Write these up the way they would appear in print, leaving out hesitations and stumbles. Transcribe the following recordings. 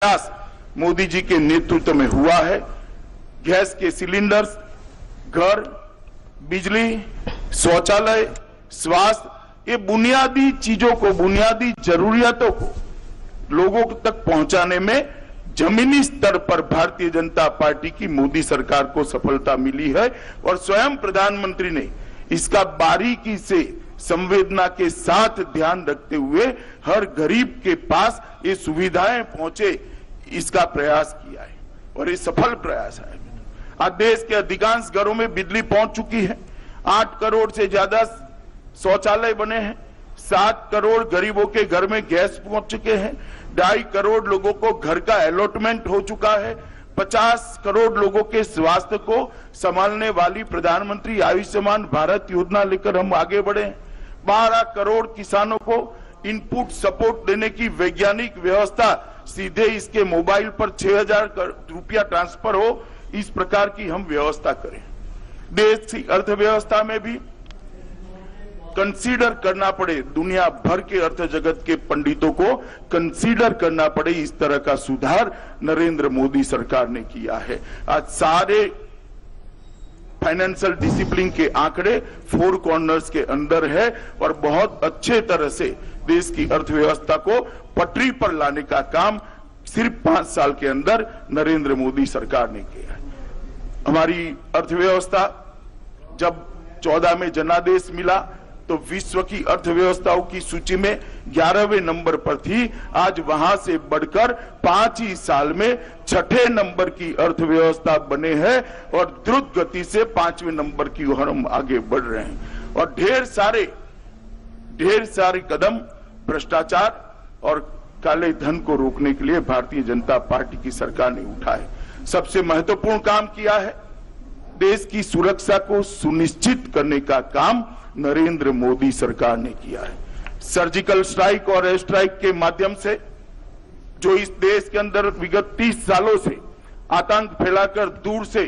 प्रयास मोदी जी के नेतृत्व में हुआ है। गैस के सिलेंडर्स, घर, बिजली, शौचालय, स्वास्थ्य, ये बुनियादी चीजों को, बुनियादी जरूरियातों को लोगों तक पहुंचाने में जमीनी स्तर पर भारतीय जनता पार्टी की मोदी सरकार को सफलता मिली है और स्वयं प्रधानमंत्री ने इसका बारीकी से संवेदना के साथ ध्यान रखते हुए हर गरीब के पास ये सुविधाएं पहुंचे, इसका प्रयास किया है और ये सफल प्रयास है। आज देश के अधिकांश घरों में बिजली पहुंच चुकी है। 8 करोड़ से ज्यादा शौचालय बने हैं। 7 करोड़ गरीबों के घर में गैस पहुंच चुके हैं। 2.5 करोड़ लोगों को घर का अलॉटमेंट हो चुका है। 50 करोड़ लोगों के स्वास्थ्य को संभालने वाली प्रधानमंत्री आयुष्मान भारत योजना लेकर हम आगे बढ़े हैं। 12 करोड़ किसानों को इनपुट सपोर्ट देने की वैज्ञानिक व्यवस्था, सीधे इसके मोबाइल पर 6,000 रुपया ट्रांसफर हो, इस प्रकार की हम व्यवस्था करें। देश की अर्थव्यवस्था में भी कंसीडर करना पड़े, दुनिया भर के अर्थ जगत के पंडितों को कंसीडर करना पड़े, इस तरह का सुधार नरेंद्र मोदी सरकार ने किया है। आज सारे फाइनेंशियल डिसिप्लिन के आंकड़े 4 कॉर्नर्स के अंदर है और बहुत अच्छे तरह से देश की अर्थव्यवस्था को पटरी पर लाने का काम सिर्फ 5 साल के अंदर नरेंद्र मोदी सरकार ने किया है। हमारी अर्थव्यवस्था जब 14 में जनादेश मिला तो विश्व की अर्थव्यवस्थाओं की सूची में 11वें नंबर पर थी। आज वहां से बढ़कर 5 ही साल में 6ठे नंबर की अर्थव्यवस्था बने हैं और द्रुत गति से 5वें नंबर की ओर हम आगे बढ़ रहे हैं। और ढेर सारे कदम भ्रष्टाचार और काले धन को रोकने के लिए भारतीय जनता पार्टी की सरकार ने उठाए। सबसे महत्वपूर्ण काम किया है, देश की सुरक्षा को सुनिश्चित करने का काम नरेंद्र मोदी सरकार ने किया है। सर्जिकल स्ट्राइक और एयर स्ट्राइक के माध्यम से जो इस देश के अंदर विगत 30 सालों से आतंक फैलाकर दूर से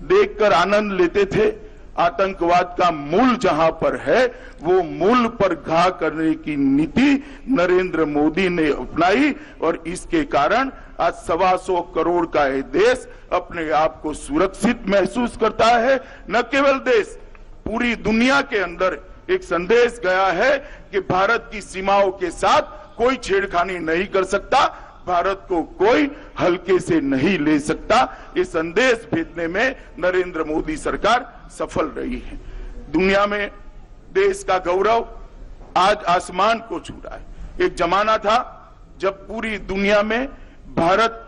देखकर आनंद लेते थे, आतंकवाद का मूल जहां पर है वो मूल पर घा करने की नीति नरेंद्र मोदी ने अपनाई और इसके कारण आज 125 करोड़ का ये देश अपने आप को सुरक्षित महसूस करता है। न केवल देश, पूरी दुनिया के अंदर एक संदेश गया है कि भारत की सीमाओं के साथ कोई छेड़खानी नहीं कर सकता, भारत को कोई हल्के से नहीं ले सकता। ये संदेश भेजने में नरेंद्र मोदी सरकार सफल रही है। दुनिया में देश का गौरव आज आसमान को छू रहा है। एक जमाना था जब पूरी दुनिया में भारत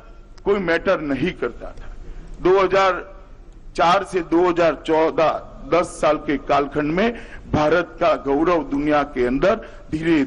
कोई मैटर नहीं करता था। 2004 से 2014 10 साल के कालखंड में भारत का गौरव दुनिया के अंदर धीरे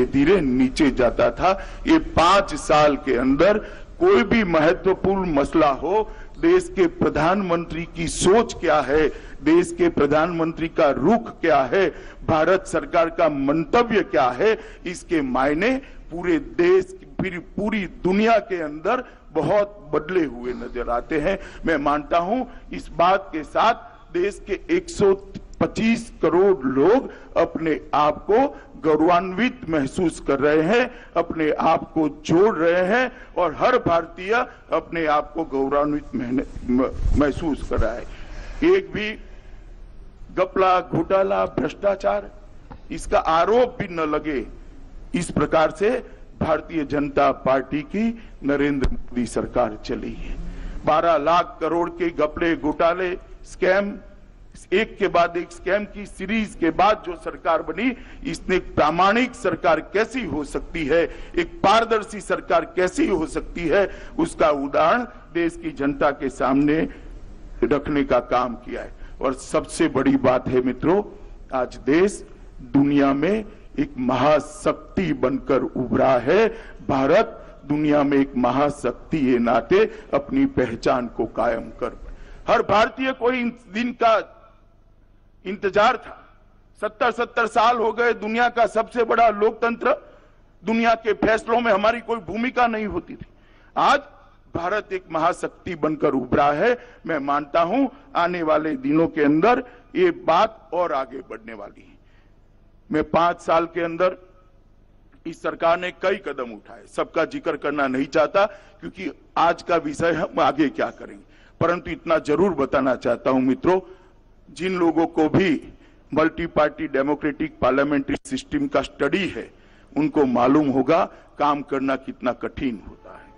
धीरे नीचे जाता था। ये 5 साल के अंदर कोई भी महत्वपूर्ण मसला हो, देश के प्रधानमंत्री की सोच क्या है, देश के प्रधानमंत्री का रुख क्या है, भारत सरकार का मंतव्य क्या है, इसके मायने पूरे देश, फिर पूरी दुनिया के अंदर बहुत बदले हुए नजर आते हैं। मैं मानता हूं इस बात के साथ देश के 125 करोड़ लोग अपने आप को गौरवान्वित महसूस कर रहे हैं, अपने आप को जोड़ रहे हैं और हर भारतीय अपने आप को गौरवान्वित महसूस कर रहा है। एक भी घपला, घोटाला, भ्रष्टाचार, इसका आरोप भी न लगे, इस प्रकार से भारतीय जनता पार्टी की नरेंद्र मोदी सरकार चली है। 12 लाख करोड़ के घपले, घोटाले, स्कैम, एक के बाद एक स्कैम की सीरीज के बाद जो सरकार बनी, इसने प्रामाणिक सरकार कैसी हो सकती है, एक पारदर्शी सरकार कैसी हो सकती है, उसका उदाहरण देश की जनता के सामने रखने का काम किया है। और सबसे बड़ी बात है मित्रों, आज देश दुनिया में एक महाशक्ति बनकर उभरा है। भारत दुनिया में एक महाशक्ति के नाते अपनी पहचान को कायम कर, हर भारतीय को इन दिन का इंतजार था। 70 साल हो गए, दुनिया का सबसे बड़ा लोकतंत्र, दुनिया के फैसलों में हमारी कोई भूमिका नहीं होती थी। आज भारत एक महाशक्ति बनकर उभरा है। मैं मानता हूं आने वाले दिनों के अंदर ये बात और आगे बढ़ने वाली है। मैं 5 साल के अंदर इस सरकार ने कई कदम उठाए, सबका जिक्र करना नहीं चाहता क्योंकि आज का विषय हम आगे क्या करेंगे, परंतु इतना जरूर बताना चाहता हूं मित्रों, जिन लोगों को भी multi party democratic parliamentary system का स्टडी है उनको मालूम होगा काम करना कितना कठिन होता है,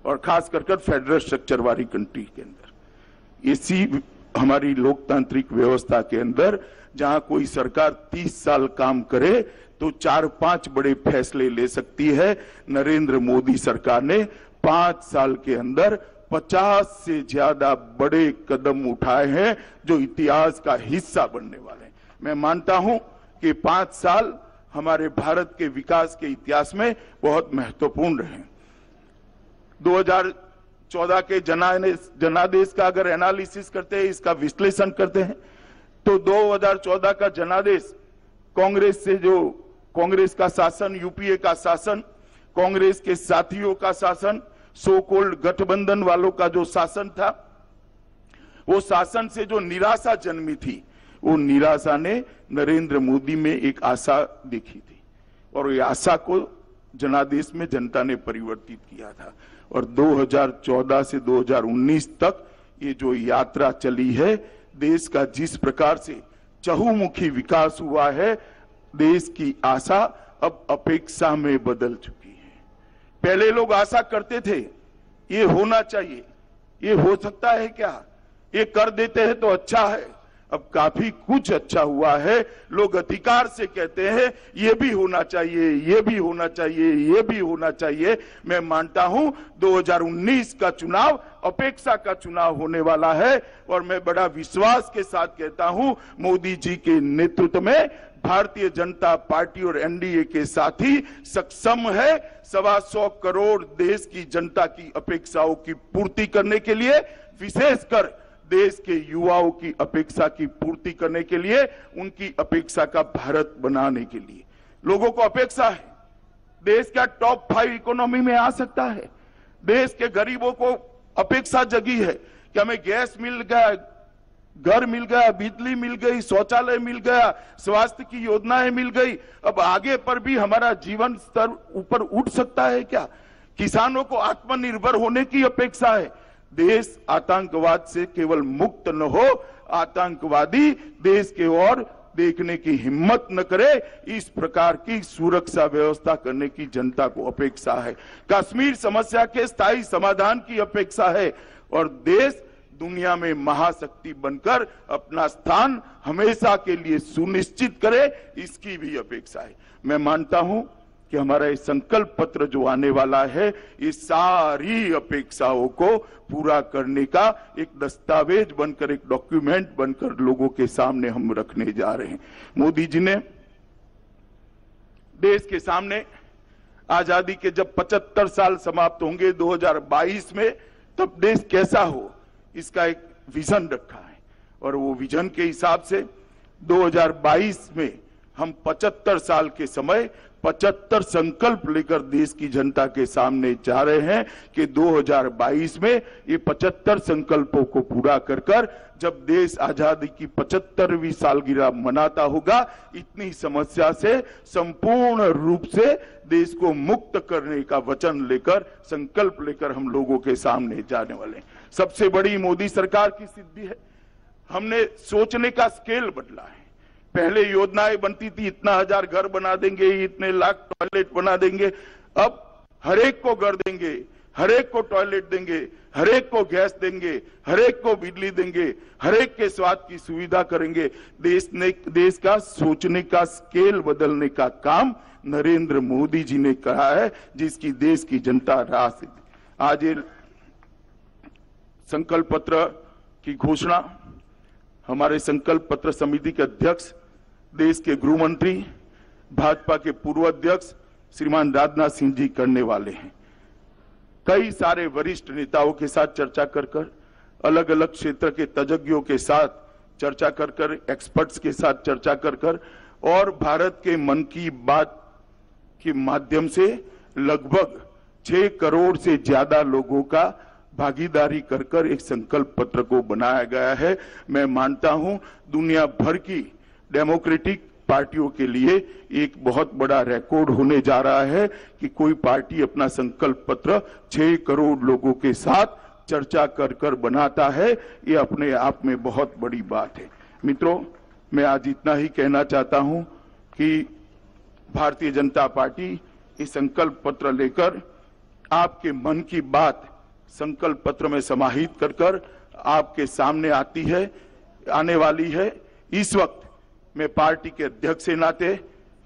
और खास कर फेडरल स्ट्रक्चर वाली कंट्री के अंदर, इसी हमारी लोकतांत्रिक व्यवस्था के अंदर जहां कोई सरकार 30 साल काम करे तो 4-5 बड़े फैसले ले सकती है। नरेंद्र मोदी सरकार ने 5 साल के अंदर 50 से ज्यादा बड़े कदम उठाए हैं जो इतिहास का हिस्सा बनने वाले हैं। मैं मानता हूं कि 5 साल हमारे भारत के विकास के इतिहास में बहुत महत्वपूर्ण रहे। 2014 के जनादेश का अगर एनालिसिस करते हैं, इसका विश्लेषण करते हैं, तो 2014 का जनादेश कांग्रेस का शासन, यूपीए का शासन, कांग्रेस के साथियों का शासन, सो कॉल्ड गठबंधन वालों का जो शासन था, वो शासन से जो निराशा जन्मी थी, वो निराशा ने नरेंद्र मोदी में एक आशा देखी थी और ये आशा को जनादेश में जनता ने परिवर्तित किया था। और 2014 से 2019 तक ये जो यात्रा चली है, देश का जिस प्रकार से चहुमुखी विकास हुआ है, देश की आशा अब अपेक्षा में बदल चुकी है। पहले लोग आशा करते थे ये होना चाहिए, ये हो सकता है क्या, ये कर देते हैं तो अच्छा है। अब काफी कुछ अच्छा हुआ है, लोग अधिकार से कहते हैं ये भी होना चाहिए, ये भी होना चाहिए, ये भी होना चाहिए। मैं मानता हूं 2019 का चुनाव अपेक्षा का चुनाव होने वाला है और मैं बड़ा विश्वास के साथ कहता हूं मोदी जी के नेतृत्व में भारतीय जनता पार्टी और एनडीए के साथी सक्षम है 125 करोड़ देश की जनता की अपेक्षाओं की पूर्ति करने के लिए, विशेषकर देश के युवाओं की अपेक्षा की पूर्ति करने के लिए, उनकी अपेक्षा का भारत बनाने के लिए। लोगों को अपेक्षा है देश का टॉप 5 इकोनॉमी में आ सकता है। देश के गरीबों को अपेक्षा जगी है कि हमें गैस मिल गया, घर मिल गया, बिजली मिल गई, शौचालय मिल गया, स्वास्थ्य की योजनाएं मिल गई। अब आगे पर भी हमारा जीवन स्तर ऊपर उठ सकता है क्या? किसानों को आत्मनिर्भर होने की अपेक्षा है। देश आतंकवाद से केवल मुक्त न हो, आतंकवादी देश के ओर देखने की हिम्मत न करे, इस प्रकार की सुरक्षा व्यवस्था करने की जनता को अपेक्षा है। कश्मीर समस्या के स्थायी समाधान की अपेक्षा है और देश दुनिया में महाशक्ति बनकर अपना स्थान हमेशा के लिए सुनिश्चित करे, इसकी भी अपेक्षा है। मैं मानता हूं कि हमारा ये संकल्प पत्र जो आने वाला है, ये सारी अपेक्षाओं को पूरा करने का एक दस्तावेज बनकर, एक डॉक्यूमेंट बनकर लोगों के सामने हम रखने जा रहे हैं। मोदी जी ने देश के सामने आजादी के जब 75 साल समाप्त होंगे 2022 में, तब देश कैसा हो, इसका एक विजन रखा है और वो विजन के हिसाब से 2022 में हम 75 साल के समय 75 संकल्प लेकर देश की जनता के सामने जा रहे हैं कि 2022 में ये 75 संकल्पों को पूरा कर जब देश आजादी की 75वीं सालगिरह मनाता होगा, इतनी समस्या से संपूर्ण रूप से देश को मुक्त करने का वचन लेकर, संकल्प लेकर हम लोगों के सामने जाने वाले हैं। सबसे बड़ी मोदी सरकार की सिद्धि है, हमने सोचने का स्केल बदला है। पहले योजनाएं बनती थी, इतना 1000 घर बना देंगे, इतने लाख टॉयलेट बना देंगे। अब हरेक को घर देंगे, हरेक को टॉयलेट देंगे, हरेक को गैस देंगे, हरेक को बिजली देंगे, हरेक के स्वास्थ्य की सुविधा करेंगे। देश का सोचने का स्केल बदलने का काम नरेंद्र मोदी जी ने कहा है, जिसकी देश की जनता राह से आज ये संकल्प पत्र की घोषणा हमारे संकल्प पत्र समिति के अध्यक्ष, देश के गृह मंत्री, भाजपा के पूर्व अध्यक्ष श्रीमान राजनाथ सिंह जी करने वाले हैं। कई सारे वरिष्ठ नेताओं के साथ चर्चा कर अलग अलग क्षेत्र के तज्ञों के साथ चर्चा कर एक्सपर्ट्स के साथ चर्चा कर और भारत के मन की बात के माध्यम से लगभग 6 करोड़ से ज्यादा लोगों का भागीदारी कर एक संकल्प पत्र को बनाया गया है। मैं मानता हूं दुनिया भर की डेमोक्रेटिक पार्टियों के लिए एक बहुत बड़ा रिकॉर्ड होने जा रहा है कि कोई पार्टी अपना संकल्प पत्र 6 करोड़ लोगों के साथ चर्चा कर कर बनाता है। ये अपने आप में बहुत बड़ी बात है। मित्रों, मैं आज इतना ही कहना चाहता हूं कि भारतीय जनता पार्टी ये संकल्प पत्र लेकर आपके मन की बात संकल्प पत्र में समाहित कर कर आपके सामने आने वाली है। इस वक्त मैं पार्टी के अध्यक्ष के नाते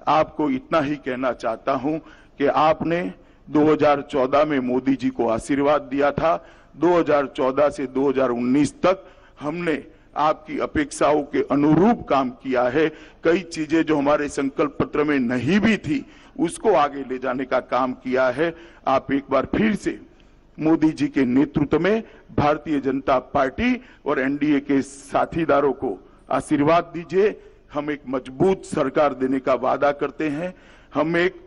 आपको इतना ही कहना चाहता हूं कि आपने 2014 में मोदी जी को आशीर्वाद दिया था। 2014 से 2019 तक हमने आपकी अपेक्षाओं के अनुरूप काम किया है। कई चीजें जो हमारे संकल्प पत्र में नहीं भी थी उसको आगे ले जाने का काम किया है। आप एक बार फिर से मोदी जी के नेतृत्व में भारतीय जनता पार्टी और एनडीए के साथीदारों को आशीर्वाद दीजिए। हम एक मजबूत सरकार देने का वादा करते हैं। हम एक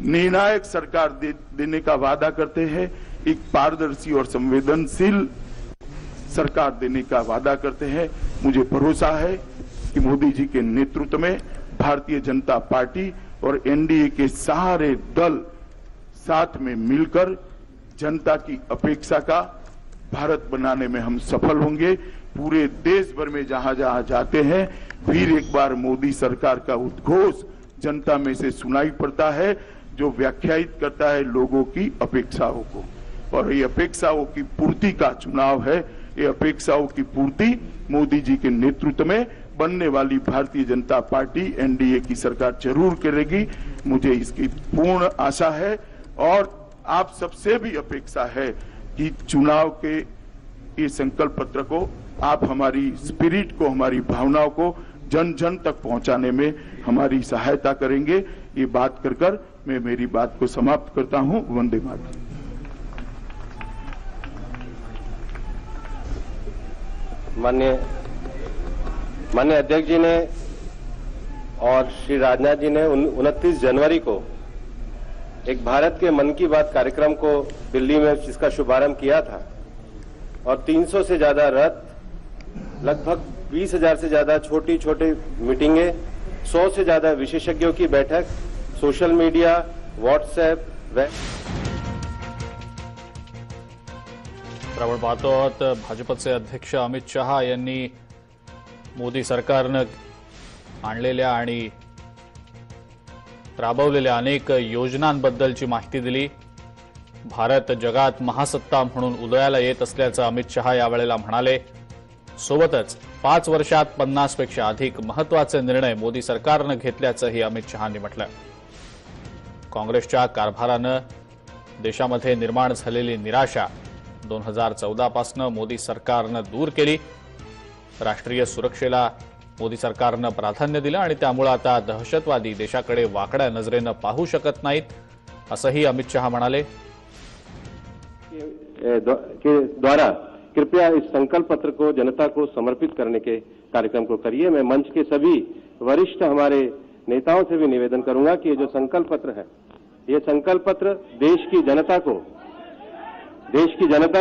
निर्णायक सरकार देने का वादा करते हैं। एक पारदर्शी और संवेदनशील सरकार देने का वादा करते हैं। मुझे भरोसा है कि मोदी जी के नेतृत्व में भारतीय जनता पार्टी और एनडीए के सारे दल साथ में मिलकर जनता की अपेक्षा का भारत बनाने में हम सफल होंगे। पूरे देश भर में जहां जहां जाते हैं फिर एक बार मोदी सरकार का उद्घोष जनता में से सुनाई पड़ता है, जो व्याख्यायित करता है लोगों की अपेक्षाओं को। और ये अपेक्षाओं की पूर्ति का चुनाव है। ये अपेक्षाओं की पूर्ति मोदी जी के नेतृत्व में बनने वाली भारतीय जनता पार्टी एनडीए की सरकार जरूर करेगी। मुझे इसकी पूर्ण आशा है और आप सबसे भी अपेक्षा है कि चुनाव के ये संकल्प पत्र को आप हमारी स्पिरिट को, हमारी भावनाओं को जन जन तक पहुंचाने में हमारी सहायता करेंगे। ये बात कर कर मैं मेरी बात को समाप्त करता हूं। वंदे मातरम। माननीय अध्यक्ष जी ने और श्री राजनाथ जी ने 29 जनवरी को एक भारत के मन की बात कार्यक्रम को दिल्ली में जिसका शुभारंभ किया था और 300 से ज्यादा रथ, लगभग 20,000 से ज्यादा छोटी छोटी मीटिंगें, 100 से ज्यादा विशेषज्ञों की बैठक, सोशल मीडिया, व्हाट्सएप, आपण पाहतो आहोत भाजपचे अध्यक्ष अमित शहा यांनी मोदी सरकारनं आणलेल्या आणि राबवलेल्या अनेक योजनांबद्दलची माहिती दिली। भारत जगात महासत्ता म्हणून उदयाला येत असल्याचं अमित शहा यावेळेला म्हणाले। सोबतच 5 वर्षात 50 पेक्षा अधिक महत्त्वाचे निर्णय मोदी सरकारनं घेतल्याचंही अमित शहांनी म्हटलं। काँग्रेसच्या कारभारानं देशामध्ये निर्माण झालेली निराशा 2014 पासून मोदी सरकारनं दूर केली। राष्ट्रीय सुरक्षेला मोदी सरकारनं प्राधान्य दिलं आणि त्यामुळे आता दहशतवादी देशाकडे वाकड्या नजरेनं पाहू शकत नाहीत असंही अमित शहा म्हणाले। द्वारा कृपया इस संकल्प पत्र को जनता को समर्पित करने के कार्यक्रम को करिए। मैं मंच के सभी वरिष्ठ हमारे नेताओं से भी निवेदन करूंगा कि ये जो संकल्प पत्र है, ये संकल्प पत्र देश की जनता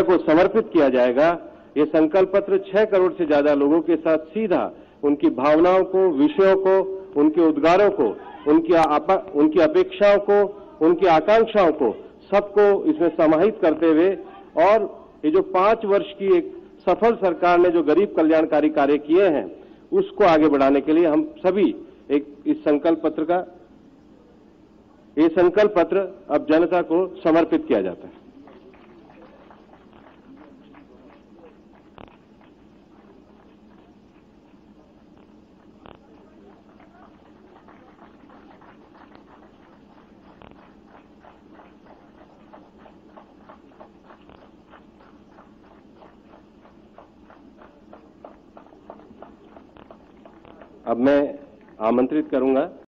को समर्पित किया जाएगा। ये संकल्प पत्र 6 करोड़ से ज्यादा लोगों के साथ सीधा उनकी भावनाओं को, विषयों को, उनके उद्गारों को, उनकी अपेक्षाओं को, उनकी आकांक्षाओं को, सबको इसमें समाहित करते हुए और ये जो 5 वर्ष की एक सफल सरकार ने जो गरीब कल्याणकारी कार्य किए हैं उसको आगे बढ़ाने के लिए हम सभी इस संकल्प पत्र का, ये संकल्प पत्र अब जनता को समर्पित किया जाता है। अब मैं आमंत्रित करूंगा